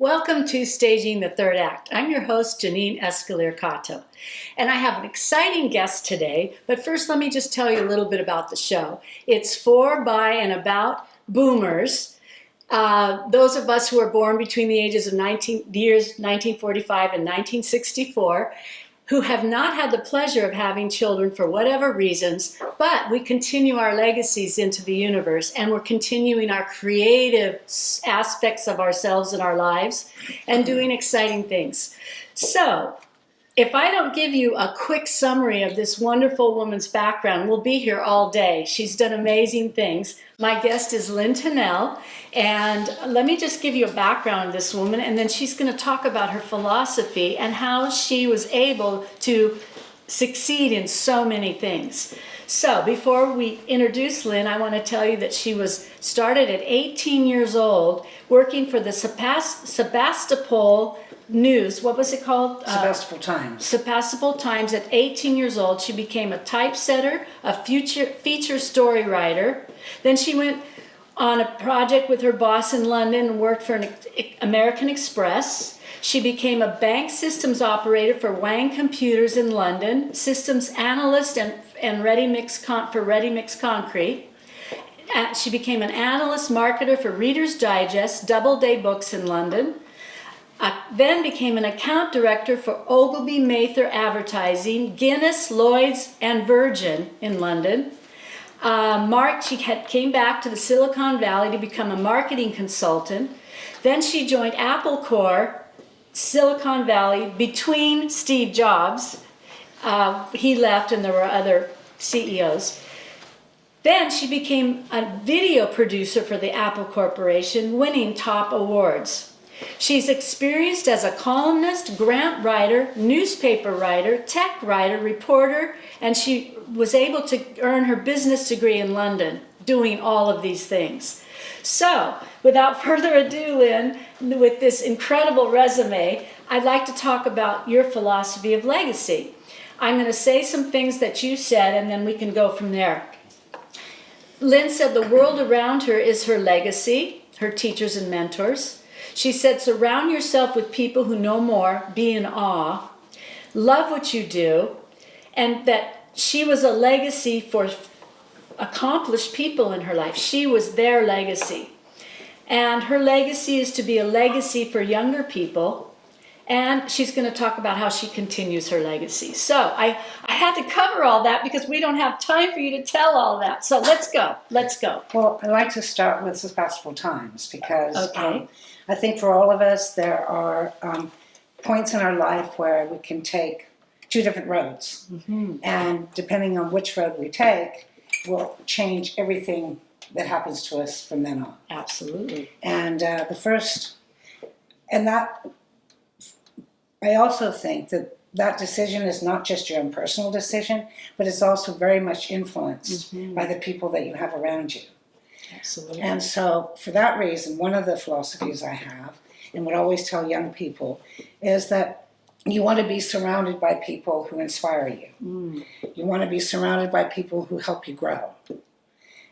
Welcome to Staging the Third Act. I'm your host, Jeaninne Cato, and I have an exciting guest today, but first let me just tell you a little bit about the show. It's for, by, and about boomers, those of us who are born between the ages of 1945 and 1964, who have not had the pleasure of having children for whatever reasons, but we continue our legacies into the universe, and we're continuing our creative aspects of ourselves and our lives and doing exciting things. So, if I don't give you a quick summary of this wonderful woman's background, we'll be here all day. She's done amazing things. My guest is Lynne Tinel, and let me just give you a background of this woman, and then she's going to talk about her philosophy and how she was able to succeed in so many things. So before we introduce Lynne, I want to tell you that she was started at 18 years old working for the Sebastopol News. What was it called? Sebastopol Times. Sebastopol Times. At 18 years old, she became a typesetter, a feature story writer. Then she went on a project with her boss in London and worked for American Express. She became a bank systems operator for Wang Computers in London, systems analyst and ready-mix concrete. She became an analyst marketer for Reader's Digest, Doubleday Books in London. Then became an account director for Ogilvy Mather Advertising, Guinness, Lloyd's, and Virgin in London. She came back to the Silicon Valley to become a marketing consultant. Then she joined Apple Corps, Silicon Valley, between Steve Jobs. He left and there were other CEOs. Then she became a video producer for the Apple Corporation, winning top awards. She's experienced as a columnist, grant writer, newspaper writer, tech writer, reporter, and she was able to earn her business degree in London doing all of these things. So, without further ado, Lynne, with this incredible resume, I'd like to talk about your philosophy of legacy. I'm going to say some things that you said, and then we can go from there. Lynne said the world around her is her legacy, her teachers and mentors. She said, surround yourself with people who know more, be in awe, love what you do, and that she was a legacy for accomplished people in her life. She was their legacy. And her legacy is to be a legacy for younger people, and she's going to talk about how she continues her legacy. So I had to cover all that because we don't have time for you to tell all that. So let's go. Well, I'd like to start with the Sebastopol Times because Okay. I think for all of us there are points in our life where we can take two different roads. Mm-hmm. And depending on which road we take will change everything that happens to us from then on. Absolutely. And I also think that decision is not just your own personal decision, but it's also very much influenced by the people that you have around you. Absolutely. And so for that reason, one of the philosophies I have, and would always tell young people, is that you want to be surrounded by people who inspire you. Mm. You want to be surrounded by people who help you grow.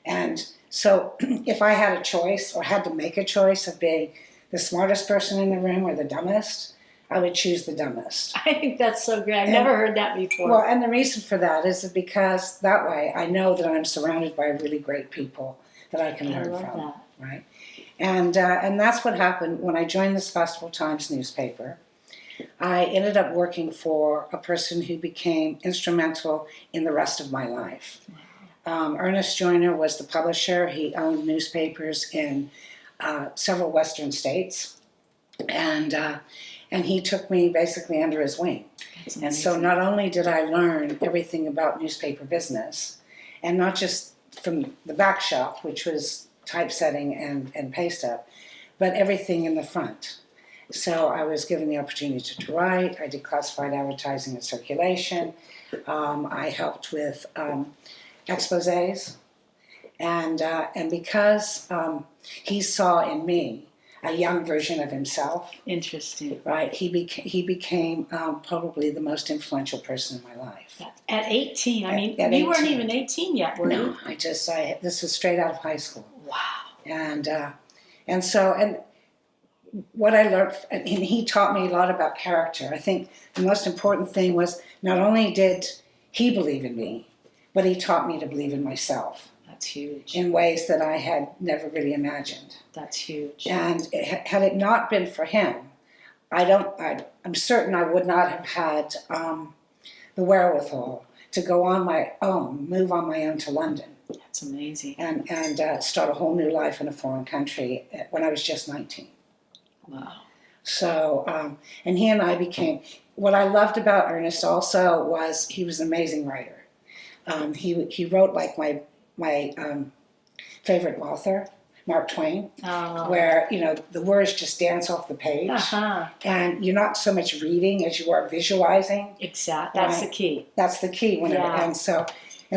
And so if I had a choice or had to make a choice of being the smartest person in the room or the dumbest, I would choose the dumbest. I think that's so great. I've never heard that before. Well, and the reason for that is because that way I know that I'm surrounded by really great people that I can learn from. That. Right? And that's what happened when I joined the Sebastopol Times newspaper. I ended up working for a person who became instrumental in the rest of my life. Ernest Joyner was the publisher. He owned newspapers in several western states. And he took me basically under his wing. And so not only did I learn everything about newspaper business, and not just from the back shop, which was typesetting and paste up, but everything in the front. So I was given the opportunity to write. I did classified advertising and circulation. I helped with exposés. And because he saw in me a young version of himself. Interesting. Right. He became probably the most influential person in my life. At 18. I mean, at you 18. Weren't even 18 yet, were you? No, this was straight out of high school. Wow. And what I learned, and he taught me a lot about character. I think the most important thing was not only did he believe in me, but he taught me to believe in myself. That's huge. In ways that I had never really imagined. That's huge. And had it not been for him, I'm certain I would not have had the wherewithal to go on my own, move on my own to London. That's amazing. And start a whole new life in a foreign country when I was just 19. Wow. So, and he and I became, what I loved about Ernest also was he was an amazing writer. He wrote like my favorite author, Mark Twain, where, the words just dance off the page. And you're not so much reading as you are visualizing. Exactly. That's the key. That's the key. And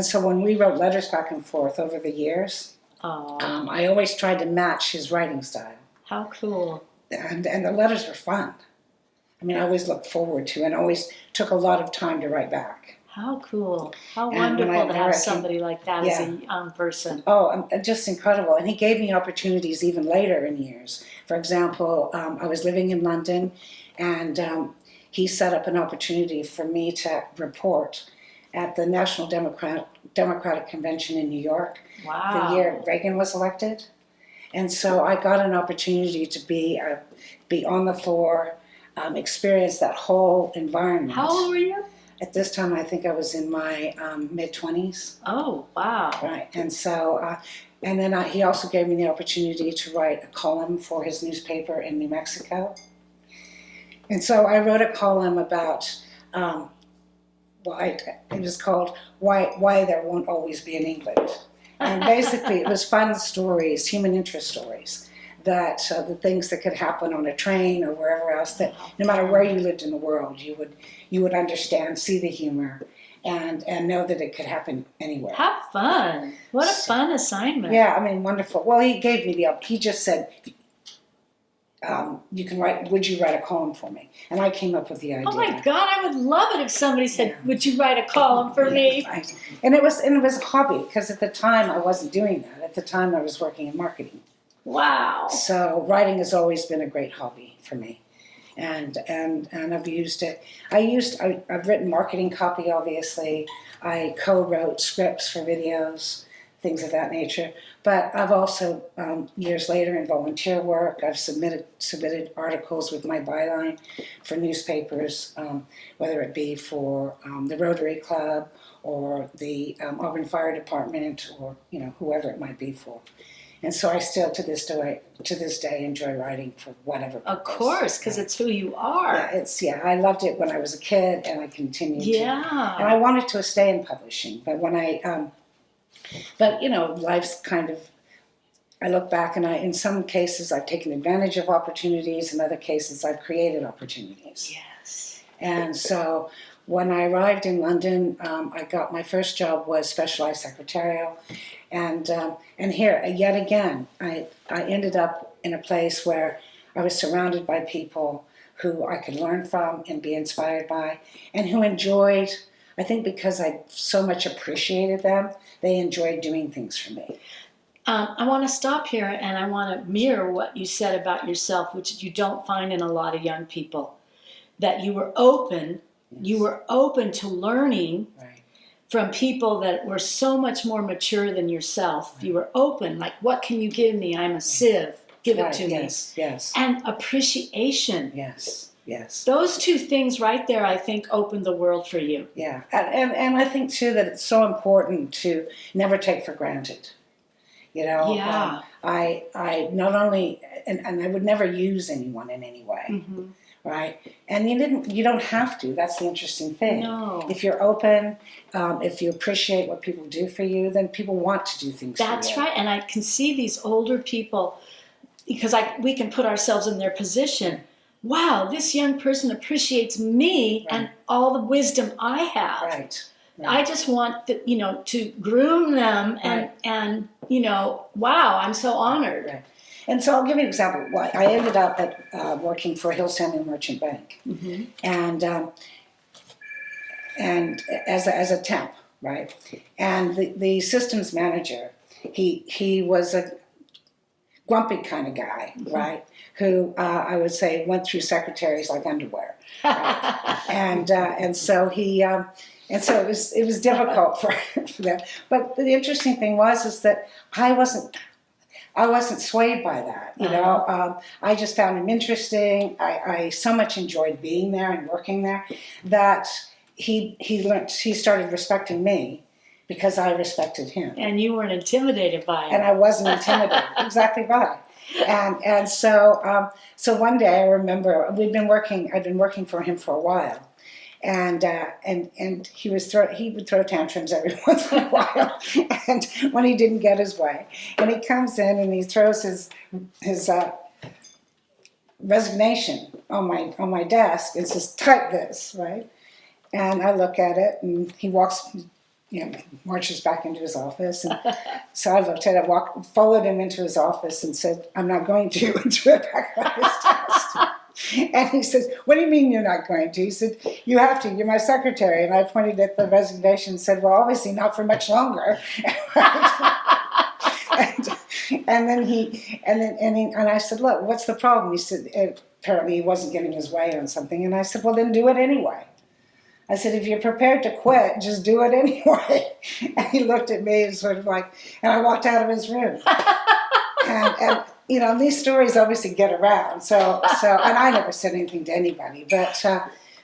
so when we wrote letters back and forth over the years, I always tried to match his writing style. How cool. And the letters were fun. I mean, I always looked forward to and always took a lot of time to write back. How cool. How wonderful to have somebody like that as a young person. Oh, just incredible. And he gave me opportunities even later in years. For example, I was living in London, and he set up an opportunity for me to report at the National Democratic Convention in New York. Wow. The year Reagan was elected. And so I got an opportunity to be on the floor, experience that whole environment. How old were you? At this time, I think I was in my mid-20s. Oh, wow. Right. And so, and then he also gave me the opportunity to write a column for his newspaper in New Mexico. And so I wrote a column about it was called Why There Won't Always Be an England. And basically it was fun stories, human interest stories, that the things that could happen on a train or wherever else, that no matter where you lived in the world, you would understand, see the humor, and know that it could happen anywhere. Have fun. What a fun assignment. Yeah, I mean, wonderful. Well, he gave me he just said, you can write, would you write a column for me? And I came up with the idea. Oh my God, I would love it if somebody said, would you write a column for me? Right. And it was a hobby, because at the time I wasn't doing that. At the time I was working in marketing. Wow. So writing has always been a great hobby for me. And I've used it. I've written marketing copy, obviously. I co-wrote scripts for videos, things of that nature. But I've also, years later, in volunteer work, I've submitted articles with my byline for newspapers, whether it be for the Rotary Club or the Auburn Fire Department, or whoever it might be for. And so I still, to this day, enjoy writing for whatever purpose. Of course, because it's who you are. Yeah, I loved it when I was a kid, and I continued to. Yeah. And I wanted to stay in publishing, but when life's kind of, I look back and in some cases I've taken advantage of opportunities, in other cases I've created opportunities. Yes. And so when I arrived in London, I got my first job was specialized secretarial, and here yet again I ended up in a place where I was surrounded by people who I could learn from and be inspired by, and who enjoyed. I think because I so much appreciated them, they enjoyed doing things for me. I want to stop here, and I want to mirror what you said about yourself, which you don't find in a lot of young people. That you were open. Yes. You were open to learning from people that were so much more mature than yourself. Right. You were open, like, what can you give me? I'm a sieve. Give it to me. Yes. And appreciation. Yes. Those two things right there, I think, opened the world for you. Yeah. And I think, too, that it's so important to never take for granted. Yeah. I not only, and I would never use anyone in any way. Mm-hmm. Right? And you don't have to. That's the interesting thing. No. If you're open, if you appreciate what people do for you, then people want to do things for you. That's right. And I can see these older people, because we can put ourselves in their position. Wow, this young person appreciates me and all the wisdom I have. Right. I just want to groom them and wow, I'm so honored. Right. And so I'll give you an example. I ended up working for Hill Samuel Merchant Bank, mm-hmm. and as a temp, right? And the systems manager, he was a grumpy kind of guy, right? Who I would say went through secretaries like underwear, right? And so and so it was difficult for them. But the interesting thing is that I wasn't swayed by that, you know. I just found him interesting. I so much enjoyed being there and working there that he started respecting me because I respected him. And you weren't intimidated by him. And I wasn't intimidated. Exactly right. And so one day I remember I'd been working for him for a while. And he would throw tantrums every once in a while, and when he didn't get his way, and he comes in and he throws his resignation on my desk and says, "Type this," right? And I look at it, and he marches back into his office, and so I looked at it, followed him into his office, and said, "I'm not going to," and threw it back on his desk. And he says, "What do you mean you're not going to?" He said, "You have to. You're my secretary." And I pointed at the resignation and said, "Well, obviously not for much longer." and I said, "Look, what's the problem?" He said, apparently he wasn't getting his way on something. And I said, "Well, then do it anyway." I said, "If you're prepared to quit, just do it anyway." And he looked at me and sort of like, and I walked out of his room. And you know, these stories obviously get around. So, and I never said anything to anybody, but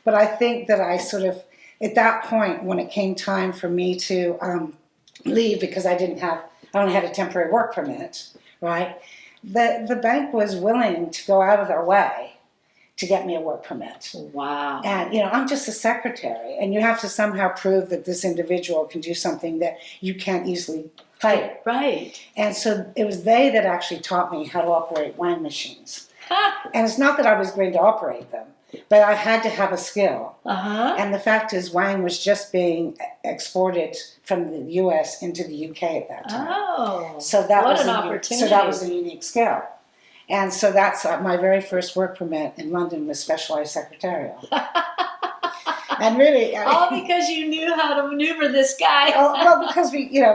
I think that I sort of, at that point, when it came time for me to leave because I only had a temporary work permit, right? The bank was willing to go out of their way to get me a work permit. Wow. And, you know, I'm just a secretary, and you have to somehow prove that this individual can do something that you can't easily hire. Right. And so it was they that actually taught me how to operate wine machines. And it's not that I was going to operate them, but I had to have a skill. And the fact is, wine was just being exported from the U.S. into the UK at that time. Oh, so that what was an opportunity. So that was a unique skill. And so that's my very first work permit in London was specialized secretarial. And really, all because you knew how to maneuver this guy. well,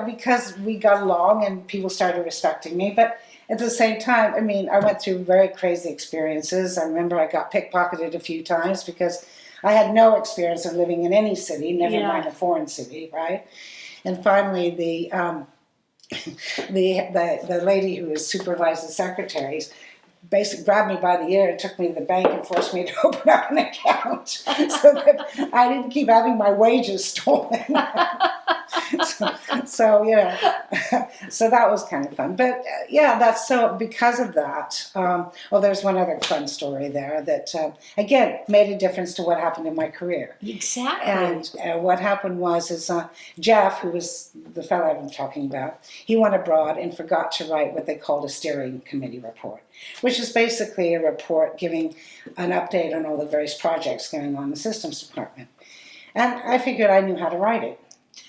because we got along and people started respecting me. But at the same time, I mean, I went through very crazy experiences. I remember I got pickpocketed a few times because I had no experience of living in any city, never mind a foreign city, right? And finally, the lady who was supervising secretaries basically grabbed me by the ear and took me to the bank and forced me to open up an account so that I didn't keep having my wages stolen. so you know, so that was kind of fun. But that's so because of that. There's one other fun story there that again made a difference to what happened in my career. Exactly. And what happened was Jeff, who was the fellow I've been talking about, he went abroad and forgot to write what they called a steering committee report, which is basically a report giving an update on all the various projects going on in the systems department. And I figured I knew how to write it.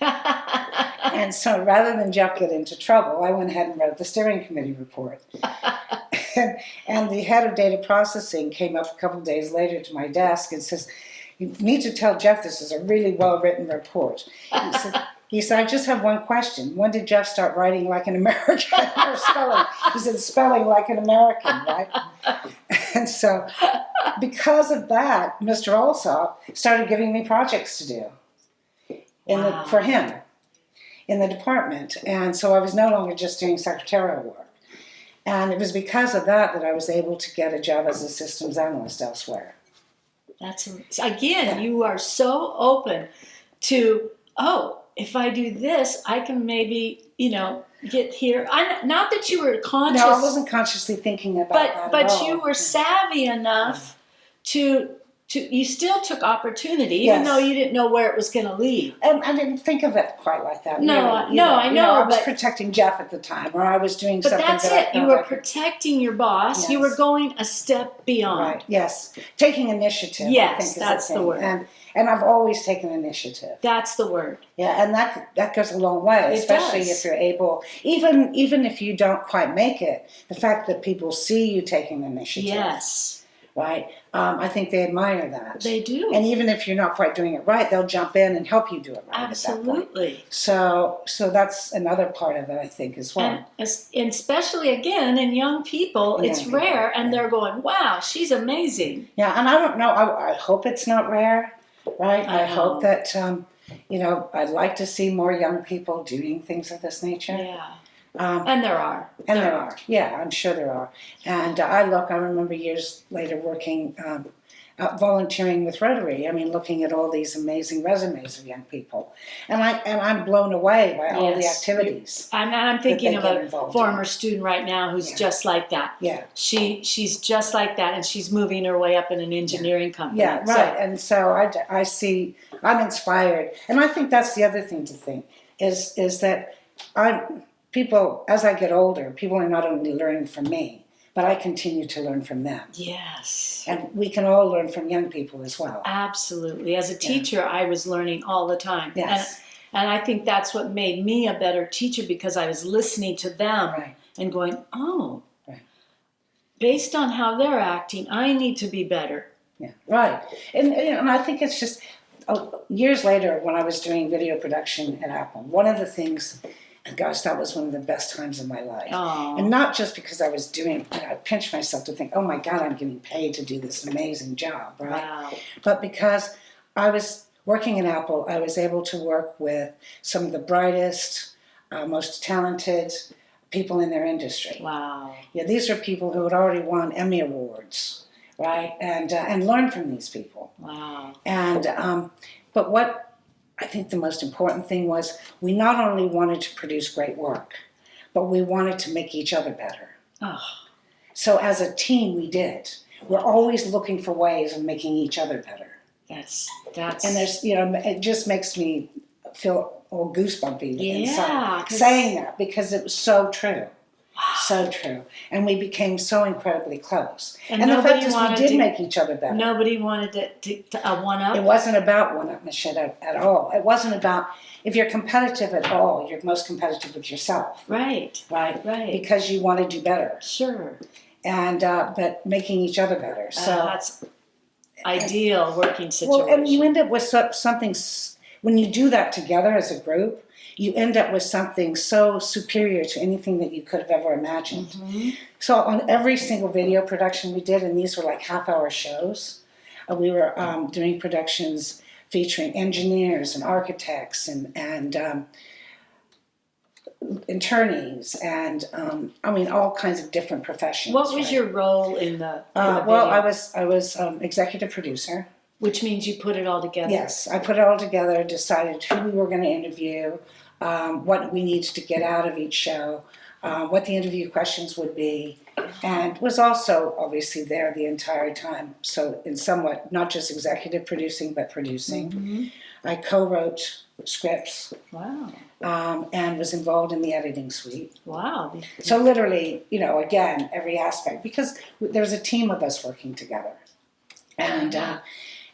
And so rather than Jeff get into trouble, I went ahead and wrote the steering committee report. and the head of data processing came up a couple of days later to my desk and says, "You need to tell Jeff this is a really well-written report." He said, "I just have one question. When did Jeff start writing like an American or spelling?" He said, "Spelling like an American, right?" And so because of that, Mr. Alsop started giving me projects to do for him in the department. And so I was no longer just doing secretarial work. And it was because of that that I was able to get a job as a systems analyst elsewhere. You are so open to, if I do this, I can maybe, get here. Not that you were conscious. No, I wasn't consciously thinking about that but at all. you were savvy enough to you still took opportunity, even though you didn't know where it was going to lead. And I didn't think of it quite like that. I know. I was protecting Jeff at the time, or I was doing something. But that's it. You were protecting your boss. Yes. You were going a step beyond. Right. Yes. Taking initiative. Yes, I think is that's the word. And I've always taken initiative. That's the word. Yeah, and that goes a long way, especially if you're able, even if you don't quite make it, the fact that people see you taking initiative. Yes. right? I think they admire that. They do. And even if you're not quite doing it right, they'll jump in and help you do it right at that point. Absolutely. So that's another part of it, I think, as well. And especially, again, in young people, In it's young people, rare, and yeah. they're going, wow, she's amazing. Yeah, and I don't know. I hope it's not rare, right? I hope that, I'd like to see more young people doing things of this nature. Yeah. Um, And there are. And there are. Yeah, I'm sure there are. And I remember years later working, volunteering with Rotary. I mean, looking at all these amazing resumes of young people. And I'm blown away by all the activities. I'm thinking that of they get a involved former student right now who's just like that. Yeah. She's just like that, and she's moving her way up in an engineering company. Yeah, right. And so I see, I'm inspired. And I think that's the other thing to think, is that people, as I get older, people are not only learning from me, but I continue to learn from them. Yes. And we can all learn from young people as well. Absolutely. As a teacher, I was learning all the time. Yes. And I think that's what made me a better teacher, because I was listening to them and going, oh, based on how they're acting, I need to be better. Yeah, right. And I think it's just, years later when I was doing video production at Apple, one of the things, gosh, that was one of the best times of my life. Aww. And not just because I was doing, I pinched myself to think, oh my God, I'm getting paid to do this amazing job, right? Wow. But because I was working at Apple, I was able to work with some of the brightest, most talented people in their industry. Wow. Yeah, these are people who had already won Emmy Awards, right? And learn from these people. Wow. And but what I think the most important thing was, we not only wanted to produce great work, but we wanted to make each other better. Oh. So as a team, we did. We're always looking for ways of making each other better. That's. And there's, it just makes me feel all goosebumpy inside Yeah, saying that, because it was so true. So true. And we became so incredibly close. And the fact is, we did make each other better. Nobody wanted to one up. It wasn't about one-upmanship at all. It wasn't about, if you're competitive at all, you're most competitive with yourself. Right. Right? Right. Because you want to do better. Sure. And, but making each other better. So that's ideal working situation. Well, and you end up with something, when you do that together as a group, you end up with something so superior to anything that you could have ever imagined. Mm-hmm. So on every single video production we did, and these were like half-hour shows, we were doing productions featuring engineers and architects and attorneys and all kinds of different professions. What was your role in the video? Well, I was executive producer. Which means you put it all together. Yes, I put it all together, decided who we were going to interview, what we needed to get out of each show, what the interview questions would be, and was also obviously there the entire time. So in somewhat, not just executive producing, but producing. Mm-hmm. I co-wrote scripts. Wow. And was involved in the editing suite. Wow. So literally, again, every aspect, because there's a team of us working together.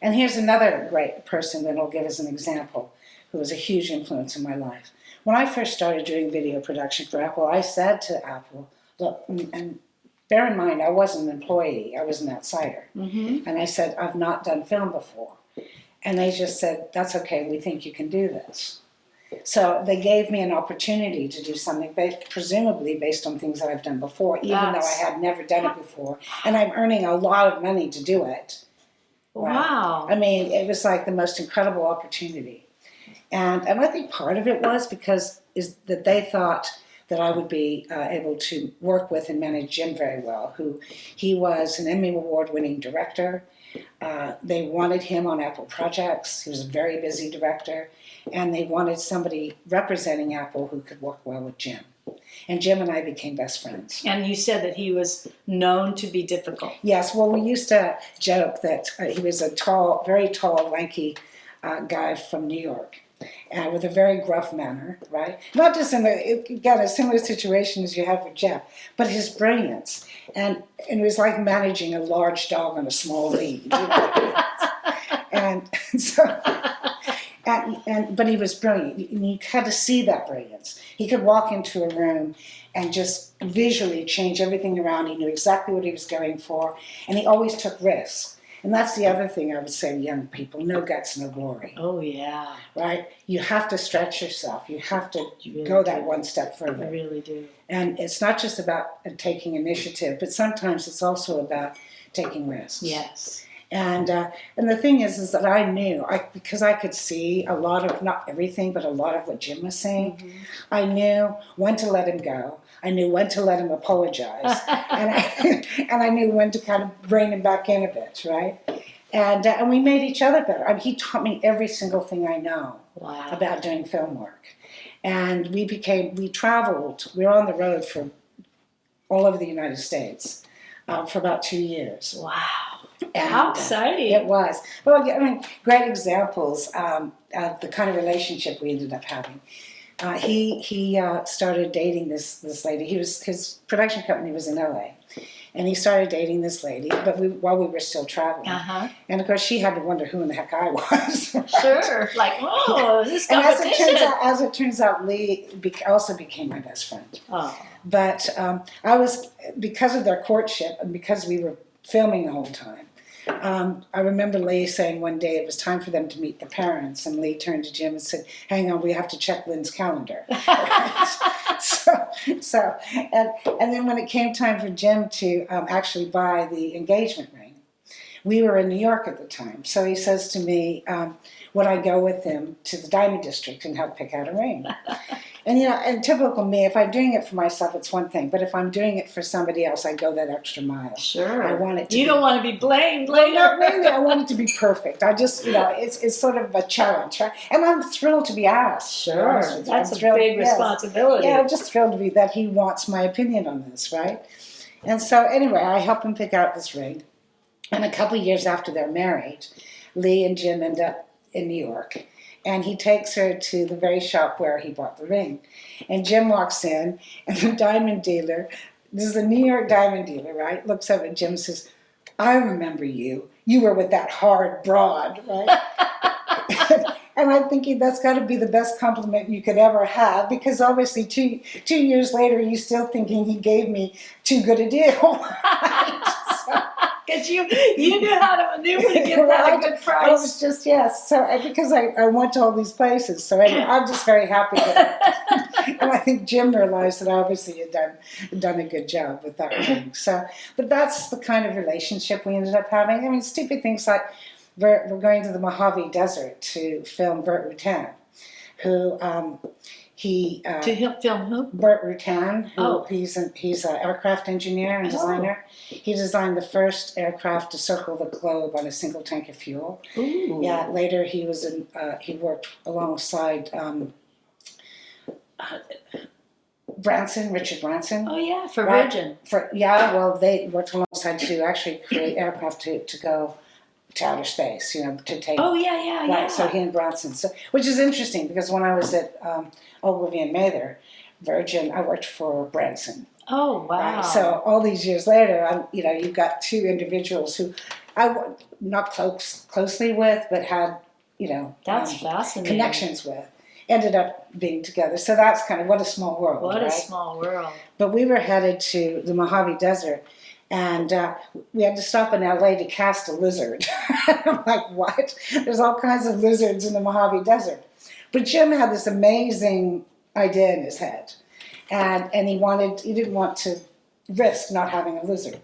And here's another great person that I'll give as an example, who was a huge influence in my life. When I first started doing video production for Apple, I said to Apple, look, and bear in mind, I wasn't an employee, I was an outsider. Mm-hmm. And I said, I've not done film before. And they just said, that's okay, we think you can do this. So they gave me an opportunity to do something presumably based on things that I've done before, even though I had never done it before. And I'm earning a lot of money to do it. Right? Wow. I mean, it was like the most incredible opportunity. And I think part of it was because that they thought that I would be able to work with and manage Jim very well, he was an Emmy Award-winning director. They wanted him on Apple projects. He was a very busy director. And they wanted somebody representing Apple who could work well with Jim. And Jim and I became best friends. And you said that he was known to be difficult. Yes, well, we used to joke that he was a tall, very tall, lanky guy from New York, with a very gruff manner, right? Not just again, a similar situation as you have with Jeff, but his brilliance. And it was like managing a large dog on a small lead. And so... But he was brilliant. You had to see that brilliance. He could walk into a room and just visually change everything around. He knew exactly what he was going for, and he always took risks. And that's the other thing I would say to young people: no guts, no glory. Oh yeah. Right? You have to stretch yourself. You have to really go that do. one step further. I really do. And it's not just about taking initiative, but sometimes it's also about taking risks. Yes. And the thing is that I knew, because I could see a lot of, not everything, but a lot of what Jim was saying. Mm-hmm. I knew when to let him go. I knew when to let him apologize. and I knew when to kind of rein him back in a bit, right? And we made each other better. I mean, he taught me every single thing I know about doing film work. And we traveled, we were on the road for all over the United States for about 2 years. Wow. And, how exciting. It was. Well, I mean, great examples of the kind of relationship we ended up having. He started dating this lady. His production company was in LA. And he started dating this lady, but while we were still traveling. Uh-huh. And of course, she had to wonder who in the heck I was. Right? Sure. Like, oh, this And competition. as it turns out, Lee also became my best friend. Oh. But because of their courtship and because we were filming the whole time, I remember Lee saying one day it was time for them to meet the parents, and Lee turned to Jim and said, "Hang on, we have to check Lynn's calendar." And then when it came time for Jim to actually buy the engagement ring, we were in New York at the time. So he says to me, would I go with him to the Diamond District and help pick out a ring? And and typical me, if I'm doing it for myself, it's one thing. But if I'm doing it for somebody else, I go that extra mile. Sure. I want it to. You don't want to be blamed later. No, maybe I want it to be perfect. I just, it's sort of a challenge, right? And I'm thrilled to be asked. Sure. That's a big responsibility. Yeah, I'm just thrilled to be that he wants my opinion on this, right? And so anyway, I help him pick out this ring. And a couple of years after they're married, Lee and Jim end up in New York. And he takes her to the very shop where he bought the ring. And Jim walks in, and the diamond dealer, this is a New York diamond dealer, right, looks up at Jim and says, "I remember you. You were with that hard broad," right? And I'm thinking that's got to be the best compliment you could ever have, because obviously two years later, you're still thinking he gave me too good a deal. Right? Because you knew how to maneuver to get that a good price. I was just, yes. So because I went to all these places. So anyway, I'm just very happy that and I think Jim realized that obviously he had done a good job with that ring. So, but that's the kind of relationship we ended up having. I mean, stupid things like we're going to the Mojave Desert to film Burt Rutan, who to film who? Burt Rutan, who he's an aircraft engineer and designer. He designed the first aircraft to circle the globe on a single tank of fuel. Ooh. Yeah, later he worked alongside Richard Branson. Oh yeah, for right? Virgin. They worked alongside to actually create aircraft to go to outer space, to take. Oh yeah. Right, so he and Branson. So, which is interesting because when I was at Ogilvy and Mather, Virgin, I worked for Branson. Oh wow! Right? So all these years later, you've got two individuals who I worked not closely with, but had that's fascinating connections with. Ended up being together. So that's kind of what a small world. What right? a small world. But we were headed to the Mojave Desert. And we had to stop in LA to cast a lizard. I'm like, what? There's all kinds of lizards in the Mojave Desert. But Jim had this amazing idea in his head. And he didn't want to risk not having a lizard.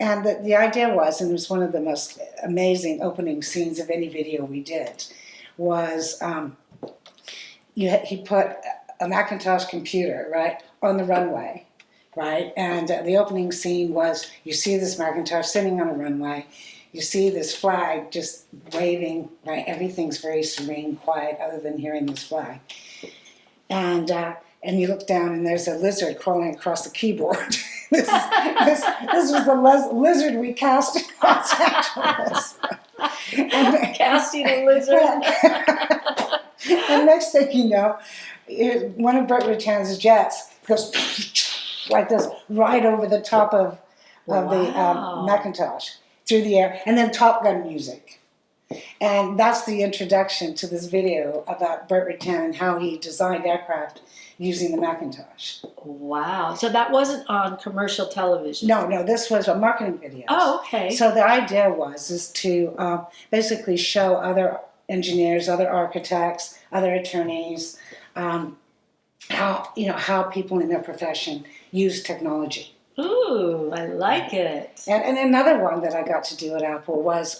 And the idea was, and it was one of the most amazing opening scenes of any video we did, was he put a Macintosh computer, right, on the runway. Right, and the opening scene was you see this Macintosh sitting on a runway, you see this flag just waving, right? Everything's very serene, quiet, other than hearing this flag. And you look down and there's a lizard crawling across the keyboard. this was the lizard we cast in Los Angeles. Casting a lizard. And next thing you know, one of Burt Rutan's jets goes like this, right over the top of the Macintosh, through the air, and then Top Gun music. And that's the introduction to this video about Burt Rutan and how he designed aircraft using the Macintosh. Wow. So that wasn't on commercial television? No, this was a marketing video. Oh, okay. So the idea is to basically show other engineers, other architects, other attorneys, how people in their profession use technology. Ooh, I like it. And another one that I got to do at Apple was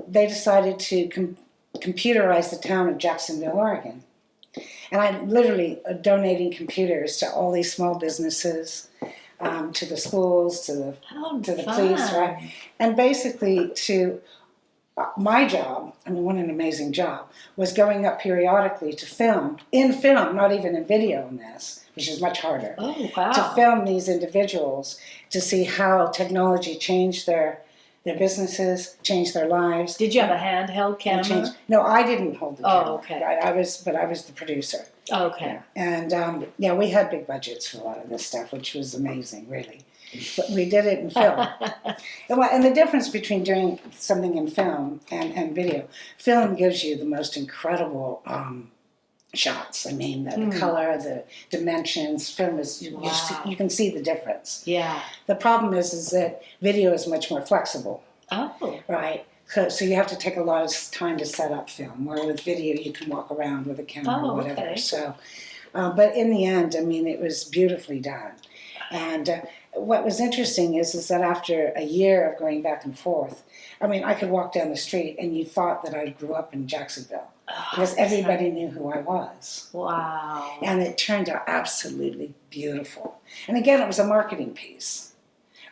they decided to computerize the town of Jacksonville, Oregon. And I'm literally donating computers to all these small businesses, to the schools, to the police, right? And basically my job, what an amazing job, was going up periodically to film, not even in video in this, which is much harder. Oh, wow. To film these individuals to see how technology changed their businesses, changed their lives. Did you have a handheld camera? No, I didn't hold the camera. Oh, okay. Right? I was the producer. Okay. And we had big budgets for a lot of this stuff, which was amazing, really. But we did it in film. And the difference between doing something in film and video, film gives you the most incredible shots. The color, the dimensions. Film is you can see the difference. Yeah. The problem is that video is much more flexible. Oh. Right. So you have to take a lot of time to set up film, where with video you can walk around with a camera or whatever. Okay. So, but in the end, it was beautifully done. And what was interesting is that after a year of going back and forth, I could walk down the street and you thought that I grew up in Jacksonville. Because everybody knew who I was. Wow. And it turned out absolutely beautiful. And again, it was a marketing piece,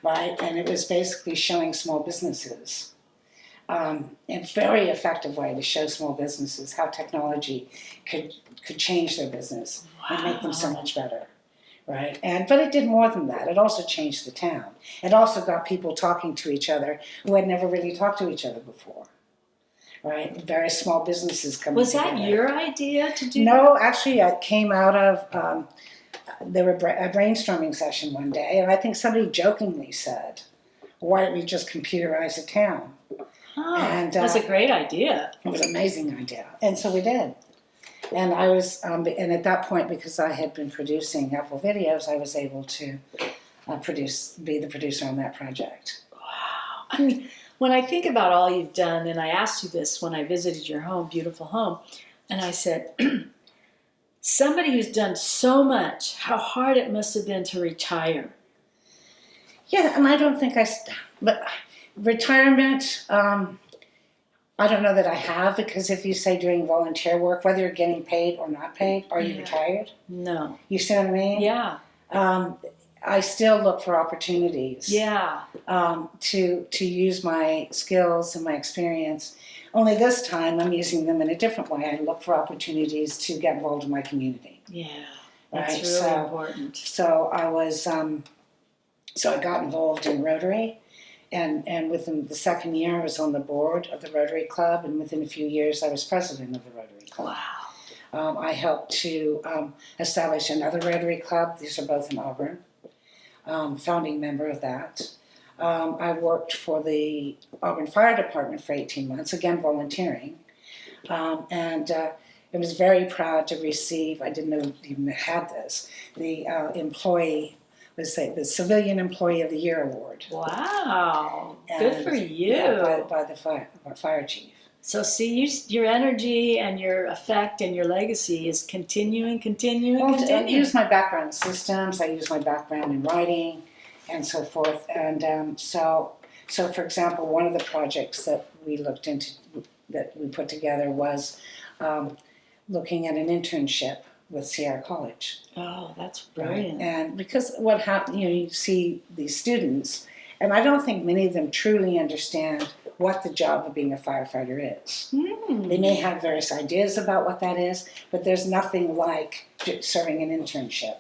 right? And it was basically showing small businesses, a very effective way to show small businesses how technology could change their business and make them so much better. Right, but it did more than that. It also changed the town. It also got people talking to each other who had never really talked to each other before. Right, various small businesses coming together. Was that your idea to do? No, actually, it came out of there were a brainstorming session one day, and I think somebody jokingly said, "Why don't we just computerize a town?" Oh, and that's a great idea. It was an amazing idea, and so we did. And I was, and at that point, because I had been producing Apple videos, I was able to be the producer on that project. Wow. When I think about all you've done, and I asked you this when I visited your home, beautiful home, and I said, somebody who's done so much, how hard it must have been to retire. Yeah, and I don't think but retirement, I don't know that I have, because if you say doing volunteer work, whether you're getting paid or not paid, are you retired? No. You see what I mean? Yeah. I still look for opportunities. Yeah. To use my skills and my experience. Only this time I'm using them in a different way. I look for opportunities to get involved in my community. Yeah. That's right? really important. So I was, so I got involved in Rotary. And within the second year, I was on the board of the Rotary Club, and within a few years, I was president of the Rotary Club. Wow. I helped to establish another Rotary Club. These are both in Auburn. Founding member of that. I worked for the Auburn Fire Department for 18 months, again volunteering. And I was very proud to receive, I didn't know even had this, the the Civilian Employee of the Year Award. Wow, good for you. Yeah, by the fire chief. So see, your energy and your effect and your legacy is continuing. I use my background in systems, I use my background in writing, and so forth. And so for example, one of the projects that we looked into, that we put together was looking at an internship with Sierra College. Oh, that's brilliant. Right? And because what happened, you see these students, and I don't think many of them truly understand what the job of being a firefighter is. They may have various ideas about what that is, but there's nothing like serving an internship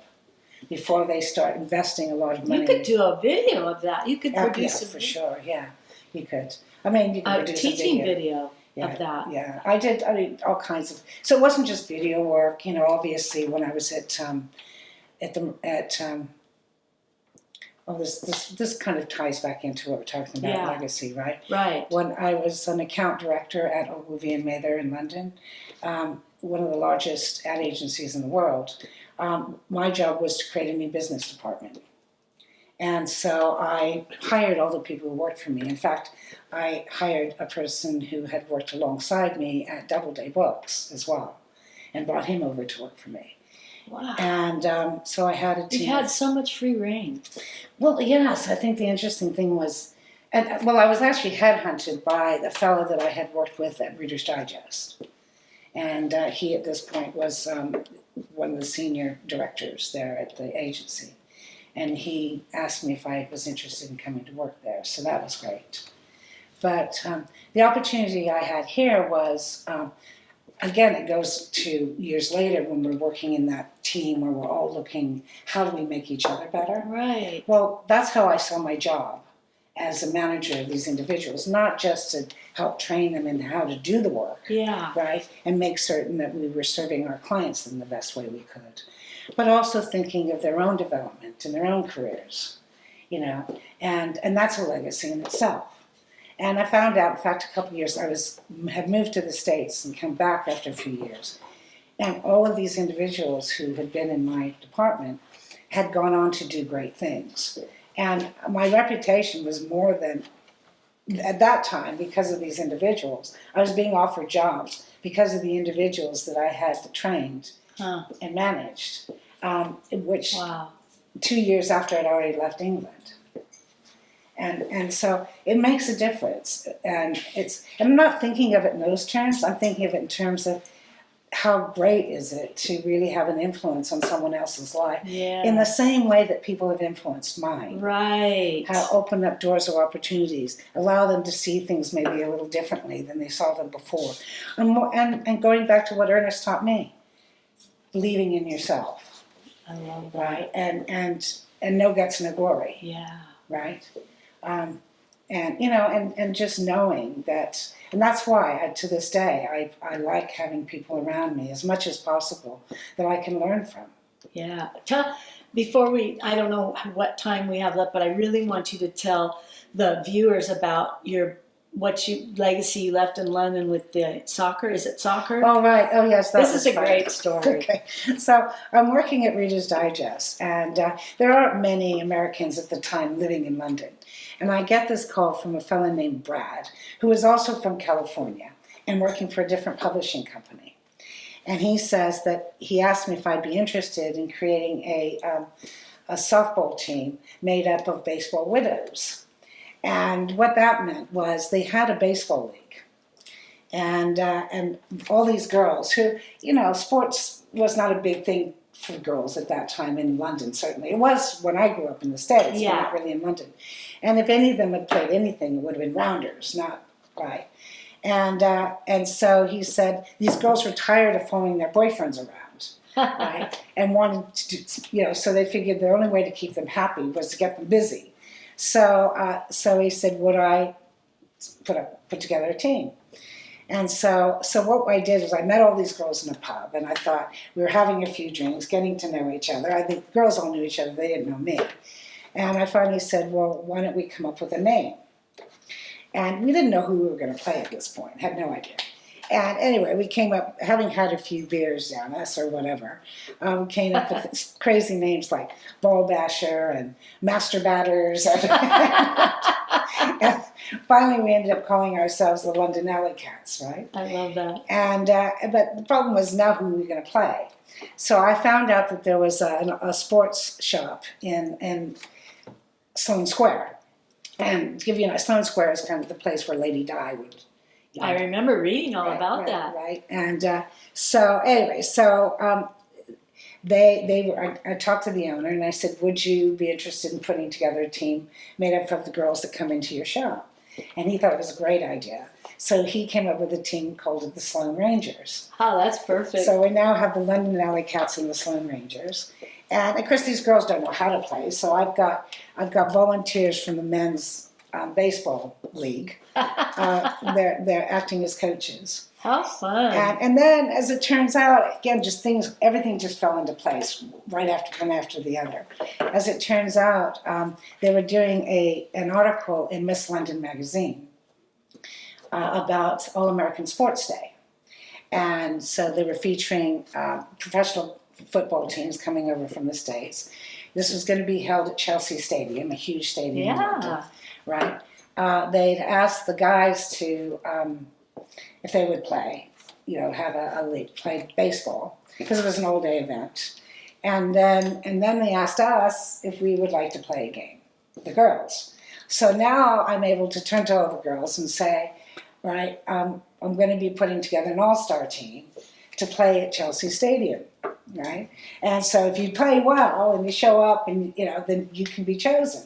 before they start investing a lot of money. You could do a video of that. You could produce for sure, yeah. You could. You could produce a teaching video. Of that. Yeah, I did all kinds of, so it wasn't just video work, this kind of ties back into what we're talking about, Yeah. legacy, right? Right. When I was an account director at Ogilvy and Mather in London, one of the largest ad agencies in the world, my job was to create a new business department. And so I hired all the people who worked for me. In fact, I hired a person who had worked alongside me at Doubleday Books as well, and brought him over to work for me. Wow. And so I had a team. You've had so much free reign. Well, yes, I think the interesting thing was, I was actually headhunted by the fellow that I had worked with at Reader's Digest. And he, at this point, was one of the senior directors there at the agency. And he asked me if I was interested in coming to work there, so that was great. But the opportunity I had here was, again, it goes to years later when we're working in that team where we're all looking, how do we make each other better? Right. Well, that's how I saw my job as a manager of these individuals, not just to help train them in how to do the work, Yeah. right, and make certain that we were serving our clients in the best way we could, but also thinking of their own development and their own careers, and that's a legacy in itself. And I found out, in fact, a couple of years, had moved to the States and come back after a few years, and all of these individuals who had been in my department had gone on to do great things. And my reputation was more than, at that time, because of these individuals. I was being offered jobs because of the individuals that I had trained and managed, which Wow. 2 years after I'd already left England. And so it makes a difference. And I'm not thinking of it in those terms, I'm thinking of it in terms of how great is it to really have an influence on someone else's life Yeah. in the same way that people have influenced mine. Right. How open up doors of opportunities, allow them to see things maybe a little differently than they saw them before. And going back to what Ernest taught me, believing in yourself, I love that. right? And no guts, no glory, Yeah. right? And just knowing that, and that's why to this day I like having people around me as much as possible that I can learn from. Yeah. I don't know what time we have left, but I really want you to tell the viewers about legacy you left in London with the soccer. Is it soccer? Oh, right. Oh, yes. This is a great story. Okay. So I'm working at Reader's Digest, and there aren't many Americans at the time living in London. And I get this call from a fellow named Brad, who is also from California and working for a different publishing company. And he says that he asked me if I'd be interested in creating a softball team made up of baseball widows. And what that meant was they had a baseball league. And all these girls who, sports was not a big thing for girls at that time in London, certainly. It was when I grew up in the States, Yeah. but not really in London. And if any of them had played anything, it would have been rounders, not right. And so he said these girls were tired of following their boyfriends around, right? And wanted to, so they figured the only way to keep them happy was to get them busy. So he said, would I put together a team? And so what I did is I met all these girls in a pub, and I thought we were having a few drinks, getting to know each other. I think girls all knew each other; they didn't know me. And I finally said, well, why don't we come up with a name? And we didn't know who we were going to play at this point; had no idea. And anyway, we came up, having had a few beers down us or whatever, came up with crazy names like Ball Basher and Master Batters. And finally, we ended up calling ourselves the London Alley Cats, right? I love that. And but the problem was now who were we going to play? So I found out that there was a sports shop in Sloane Square. And to give you Sloane Square is kind of the place where Lady Di would. I remember reading all about that. Right. And so anyway, I talked to the owner and I said, would you be interested in putting together a team made up of the girls that come into your shop? And he thought it was a great idea. So he came up with a team called the Sloane Rangers. Oh, that's perfect. So we now have the London Alley Cats and the Sloane Rangers. And of course these girls don't know how to play, so I've got volunteers from the men's baseball league. They're acting as coaches. How fun. And then, as it turns out, again, everything just fell into place right after one after the other. As it turns out, they were doing an article in Miss London magazine about All American Sports Day. And so they were featuring professional football teams coming over from the States. This was going to be held at Chelsea Stadium, a huge stadium in London, right? They'd asked the guys to, if they would play, have a league, play baseball, because it was an all-day event. And then they asked us if we would like to play a game, the girls. So now I'm able to turn to all the girls and say, right, I'm going to be putting together an all-star team to play at Chelsea Stadium, right? And so if you play well and you show up, and then you can be chosen.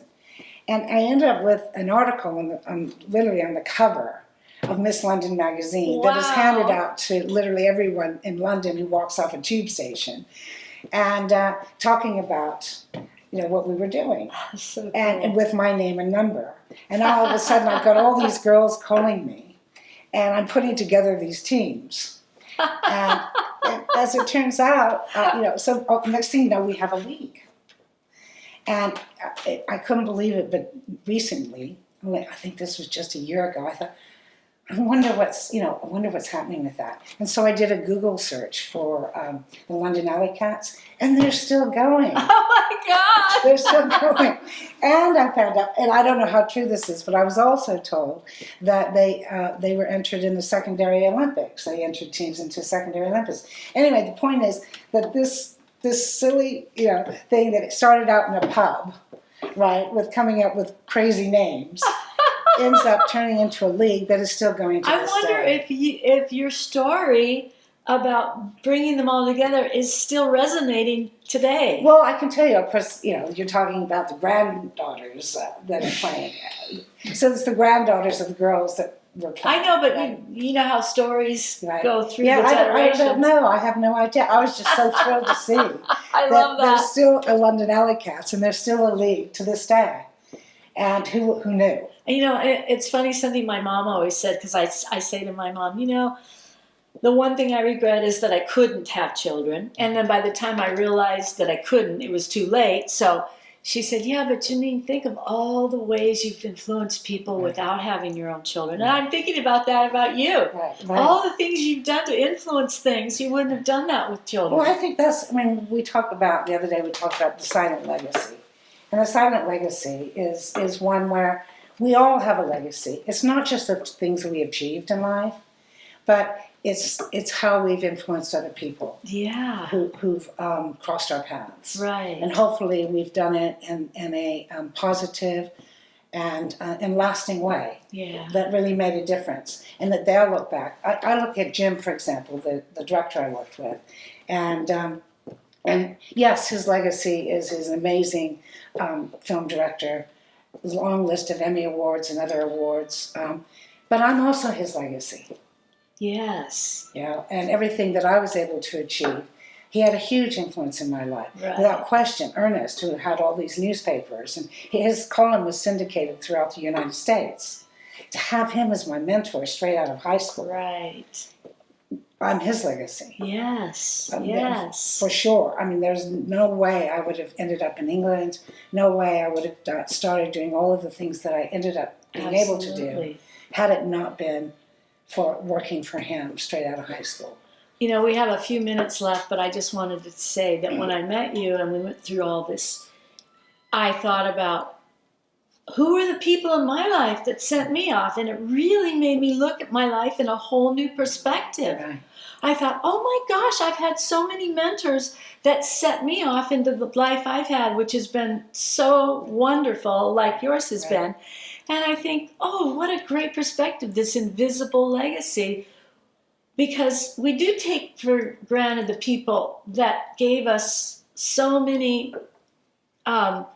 And I ended up with an article literally on the cover of Miss London magazine that is handed out to literally everyone in London who walks off a tube station, and talking about what we were doing, So cool. and with my name and number. And all of a sudden I've got all these girls calling me, and I'm putting together these teams. And as it turns out, so next thing you know, we have a league. And I couldn't believe it, but recently, I think this was just a year ago, I thought, I wonder what's happening with that. And so I did a Google search for the London Alley Cats, and they're still going. Oh my God! They're still going. And I found out, and I don't know how true this is, but I was also told that they were entered in the secondary Olympics. They entered teams into secondary Olympics. Anyway, the point is that this silly thing that it started out in a pub, right, with coming up with crazy names, ends up turning into a league that is still going to this I wonder day. if your story about bringing them all together is still resonating today. Well, I can tell you, of course, you're talking about the granddaughters that are playing. So it's the granddaughters of the girls that were playing. I know, but right? you know how stories Right. go through Yeah, the generations. I don't know. I have no idea. I was just so thrilled to see I love that. there's still a London Alley Cats, and there's still a league to this day. And who knew? It's funny, something my mom always said, because I say to my mom, the one thing I regret is that I couldn't have children. And then by the time I realized that I couldn't, it was too late. So she said, yeah, but Jeaninne, think of all the ways you've influenced people without having your own children. And I'm thinking about that about you. Right. All the things you've done to influence things, you wouldn't have done that with children. Well, I think the other day we talked about the silent legacy. And the silent legacy is one where we all have a legacy. It's not just the things that we achieved in life, but it's how we've influenced other people. Yeah. Who've crossed our paths. Right. And hopefully we've done it in a positive and lasting way. Yeah. That really made a difference. And that they'll look back. I look at Jim, for example, the director I worked with, and yes, his legacy is his amazing film director, long list of Emmy Awards and other awards. But I'm also his legacy. Yes. And everything that I was able to achieve, he had a huge influence in my life. Right. Without question, Ernest, who had all these newspapers, and his column was syndicated throughout the United States. To have him as my mentor straight out of high school, Right. I'm his legacy. Yes. I mean, Yes. For sure. I mean, there's no way I would have ended up in England. No way I would have started doing all of the things that I ended up being able to do had it not been for working for him straight out of high school. We have a few minutes left, but I just wanted to say that when I met you and we went through all this, I thought about who are the people in my life that sent me off, and it really made me look at my life in a whole new perspective. Right. I thought, oh my gosh, I've had so many mentors that set me off into the life I've had, which has been so wonderful, like yours has been. And I think, oh, what a great perspective, this invisible legacy, because we do take for granted the people that gave us so many, that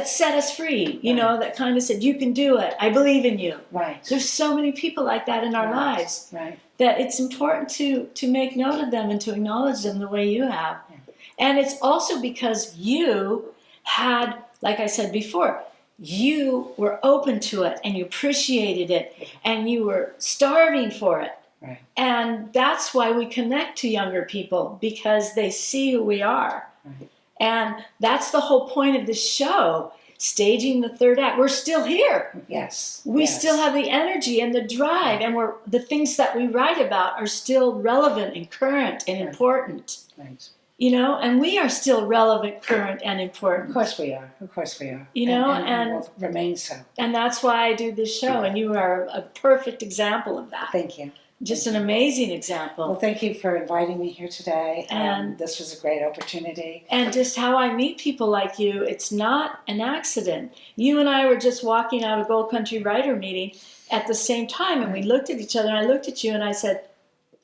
set us free, that kind of said, you can do it, I believe in you. Right. There's so many people like that in our lives. Right. That it's important to make note of them and to acknowledge them the way you have. Yeah. And it's also because you had, like I said before, you were open to it and you appreciated it and you were starving for it. Right. And that's why we connect to younger people, because they see who we are. Right. And that's the whole point of this show, staging the third act. We're still here. Yes. We yes. still have the energy and the drive, and the things that we write about are still relevant and current and important. Right. You know, and we are still relevant, current, and important. Of course we are. Of course we are. You know, and will remain so. And that's why I do this show, and you are a perfect example of that. Thank you. Just an amazing example. Well, thank you for inviting me here today. And this was a great opportunity. And just how I meet people like you, it's not an accident. You and I were just walking out of Gold Country Writer meeting at the same time, and we looked at each other, and I looked at you, and I said,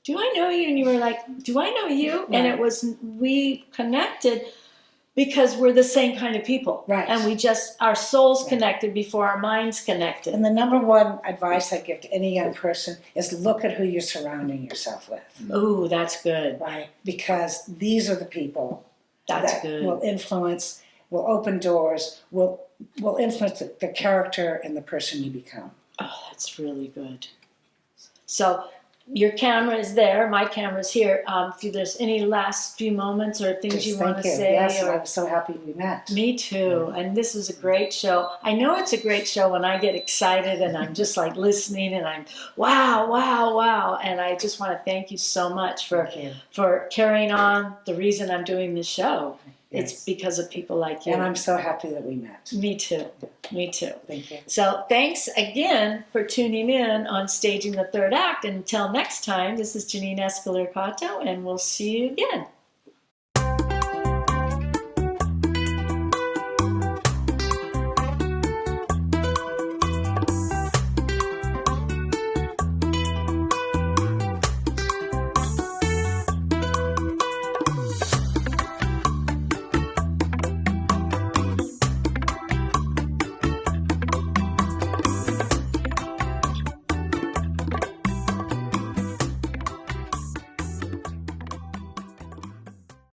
do I know you? And you were like, do I know you? Right. And it was, we connected because we're the same kind of people. Right. And we just, our souls connected before our minds connected. And the number one advice I give to any young person is look at who you're surrounding yourself with. Ooh, that's good. Right. Because these are the people That's that good. will influence, will open doors, will influence the character and the person you become. Oh, that's really good. So your camera is there, my camera's here. If there's any last few moments or things you want to say. Yes, or... I'm so happy we met. Me too. And this is a great show. I know it's a great show when I get excited and I'm just like listening and I'm wow, wow, wow. And I just want to thank you so much for carrying on the reason I'm doing this show. Yes. It's because of people like you. And I'm so happy that we met. Me too. Me too. Thank you. So thanks again for tuning in on Staging the Third Act. And until next time, this is Jeaninne Escalera-Cato, and we'll see you again.